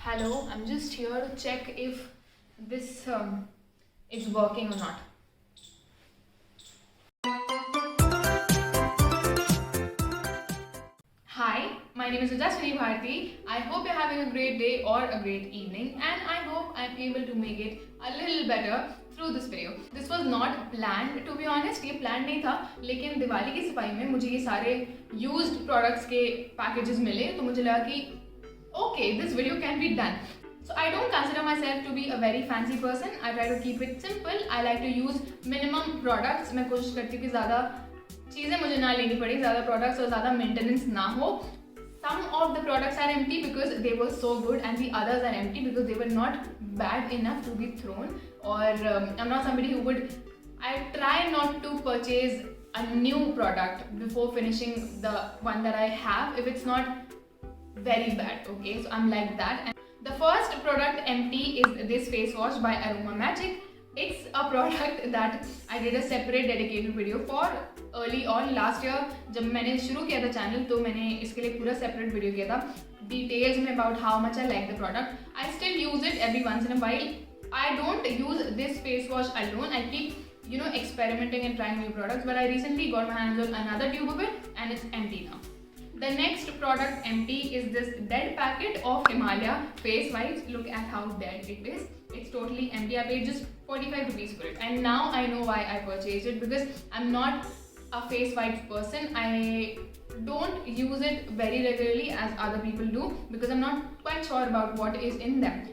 Hello, I'm just here to check if this is working or not. Hi, my name is Ujaswini Bharti. I hope you're having a great day or a great evening, and I hope I'm able to make it a little better through this video. This was not planned, to be honest. ये planned नहीं था, लेकिन दिवाली की सफाई में मुझे ये सारे used products के packages मिले, तो मुझे लगा कि okay, this video can be done. So I don't consider myself to be a very fancy person. I try to keep it simple. I like to use minimum products. मैं कोशिश करती हूँ कि ज़्यादा चीज़ें मुझे ना लेनी पड़ी, ज़्यादा products और ज़्यादा maintenance ना हो. Some of the products are empty because they were so good, and the others are empty because they were not bad enough to be thrown. Or I'm not somebody who would. I try not to purchase a new product before finishing the one that I have if it's not very bad. Okay, so I'm like that. The first product empty is this face wash by Aroma Magic. It's a product that I did a separate dedicated video for early on last year. जब मैंने शुरू किया था channel तो मैंने इसके लिए पूरा separate video किया था details में about how much I like the product. I still use it every once in a while. I don't use this face wash alone. I keep experimenting and trying new products. But I recently got my hands on another tube of it and it's empty now. The next product empty is this dead packet of Himalaya face wipes. Look at how dead it is. It's totally empty. I paid just 45 rupees for it. And now I know why I purchased it, because I'm not a face wipes person. I don't use it very regularly as other people do because I'm not quite sure about what is in them.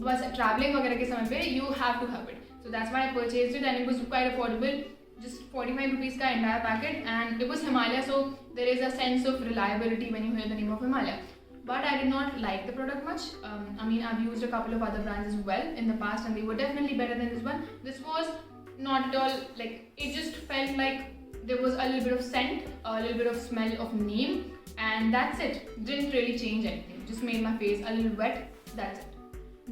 But traveling वगैरह के समय पे you have to have it. So that's why I purchased it, and it was quite affordable. Just 45 rupees ka entire packet, and it was Himalaya, so there is a sense of reliability when you hear the name of Himalaya. But I did not like the product much. I mean, I've used a couple of other brands as well in the past, and they were definitely better than this one. This was not at all like, it just felt like there was a little bit of scent, a little bit of smell of neem, and that's it. Didn't really change anything. Just made my face a little wet. That's it.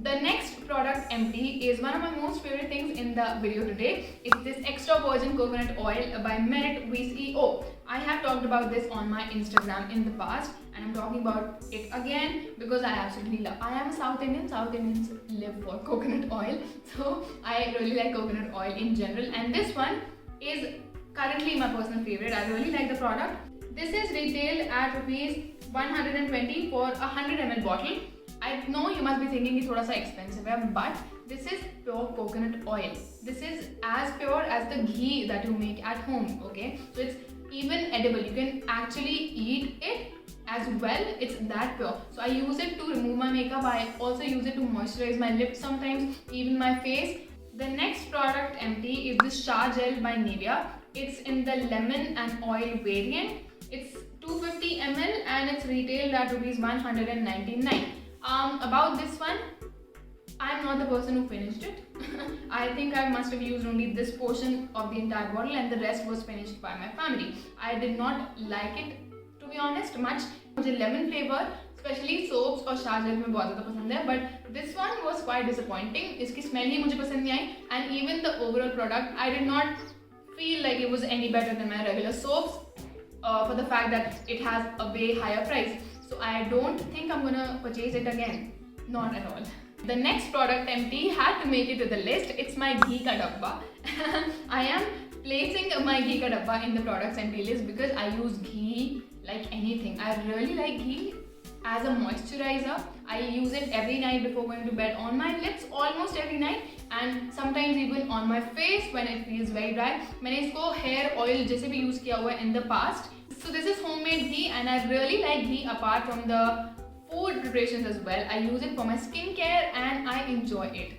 The next product empty is one of my most favorite things in the video today. It's this extra virgin coconut oil by Merit VCO. I have talked about this on my Instagram in the past, and I'm talking about it again because I absolutely love. I am a South Indian. South Indians live for coconut oil, so I really like coconut oil in general. And this one is currently my personal favorite. I really like the product. This is retailed at rupees 120 for a 100 ml bottle. I know you must be thinking it's थोड़ा सा expensive है, but this is pure coconut oil. This is as pure as the ghee that you make at home. Okay, so it's even edible. You can actually eat it as well. It's that pure. So I use it to remove my makeup. I also use it to moisturize my lips sometimes, even my face. The next product empty is this shower gel by Nivea. It's in the lemon and oil variant. It's 250 ml and it's retailed at rupees 199. About this one, I'm not the person who finished it. I think I must have used only this portion of the entire bottle, and the rest was finished by my family. I did not like it, to be honest, much. मुझे lemon flavor, especially soaps और shower gel में बहुत ज़्यादा पसंद है, but this one was quite disappointing. इसकी smell ही मुझे पसंद नहीं आई, and even the overall product, I did not feel like it was any better than my regular soaps, for the fact that it has a way higher price. So I don't think I'm gonna purchase it again. Not at all. The next product empty had to make it to the list. It's my ghee ka dabba. I am placing my ghee ka dabba in the products empty list because I use ghee like anything. I really like ghee as a moisturizer. I use it every night before going to bed, on my lips almost every night, and sometimes even on my face when it feels very dry. मैंने इसको hair oil जैसे भी use किया हुआ है in the past. So this is homemade ghee, and I really like ghee apart from the food preparations as well. I use it for my skincare and I enjoy it.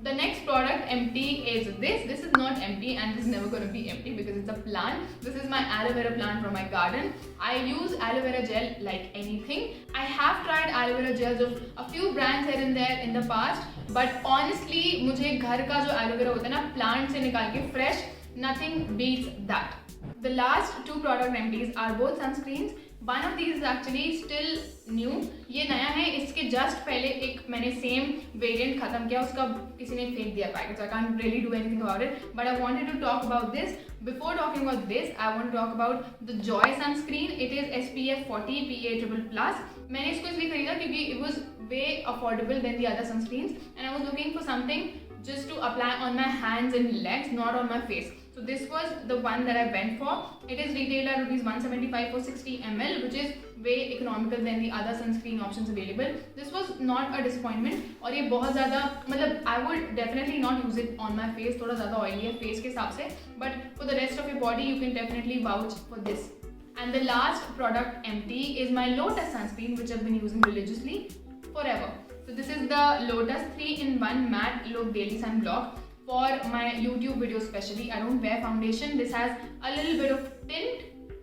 The next product empty is this. This is not empty, and this is never going to be empty because it's a plant. This is my aloe vera plant from my garden. I use aloe vera gel like anything. I have tried aloe vera gels of a few brands here and there in the past, but honestly मुझे घर का जो aloe vera होता है ना, plant से निकाल के fresh, nothing beats that. The last two product empties are both sunscreens. One of these is actually still new. ये नया है. इसके just पहले एक मैंने same variant खत्म किया, उसका किसी ने फेंक दिया packet, so I can't really do anything about it. But I wanted to talk about this. Before talking about this, I want to talk about the Joy sunscreen. It is SPF 40 PA+++. मैंने इसको इसलिए खरीदा क्योंकि it was way affordable than the other sunscreens, and I was looking for something just to apply on my hands and legs, not on my face. So this was the one that I went for. It is retailed at rupees 175 for 60 ml, which is way economical than the other sunscreen options available. This was not a disappointment. और ये बहुत ज़्यादा मतलब I would definitely not use it on my face. थोड़ा ज़्यादा oily है face के हिसाब से, but for the rest of your body you can definitely vouch for this. And the last product empty is my Lotus sunscreen, which I've been using religiously forever. So this is the Lotus 3-in-1 Matte Look Daily Sun Block. For my YouTube videos especially, I don't wear foundation. This has a little bit of tint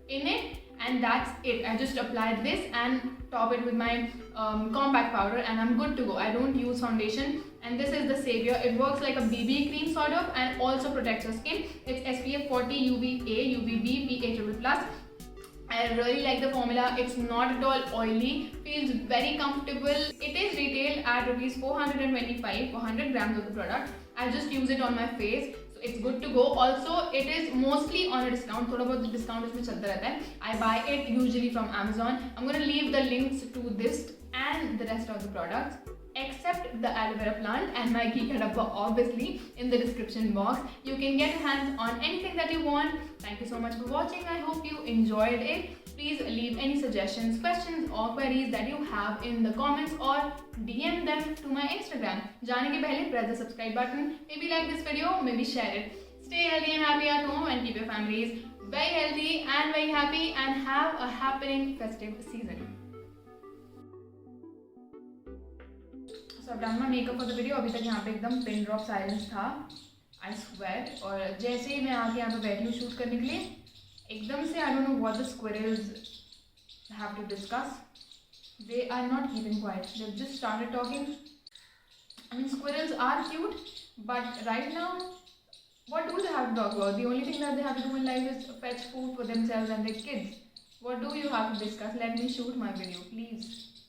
in it, and that's it. I just apply this and top it with my compact powder, and I'm good to go. I don't use foundation, and this is the savior. It works like a BB cream sort of, and also protects your skin. It's SPF 40 UVA, UVB, PA+++. I really like the formula. It's not at all oily, feels very comfortable. It is retailed at rupees 425 for 100 grams of the product. I just use it on my face, so it's good to go. Also, it is mostly on a discount. थोड़ा बहुत discount इसमें चलता रहता है. I buy it usually from Amazon. I'm gonna leave the links to this and the rest of the products, except the aloe vera plant and my ghee ka dabba, obviously, in the description box. You can get your hands on anything that you want. Thank you so much for watching. I hope you enjoyed it. Please leave any suggestions, questions or queries that you have in the comments or DM them to my Instagram. जाने के पहले press the subscribe button. Maybe like this video, maybe share it. Stay healthy and happy at home, and keep your families very healthy and very happy, and have a happening festive season. So I've done my makeup for the video. अभी तक यहाँ पे एकदम pin drop silence था. I swear. और जैसे ही मैं आके यहाँ पे बैठी हूँ शूट करने के लिए, एकदम से I don't know what the squirrels have to discuss. They are not keeping quiet. They've just started talking. I mean, squirrels are cute, but right now, what do they have to talk about? The only thing that they have to do in life is fetch food for themselves and their kids. What do you have to discuss? Let me shoot my video, please.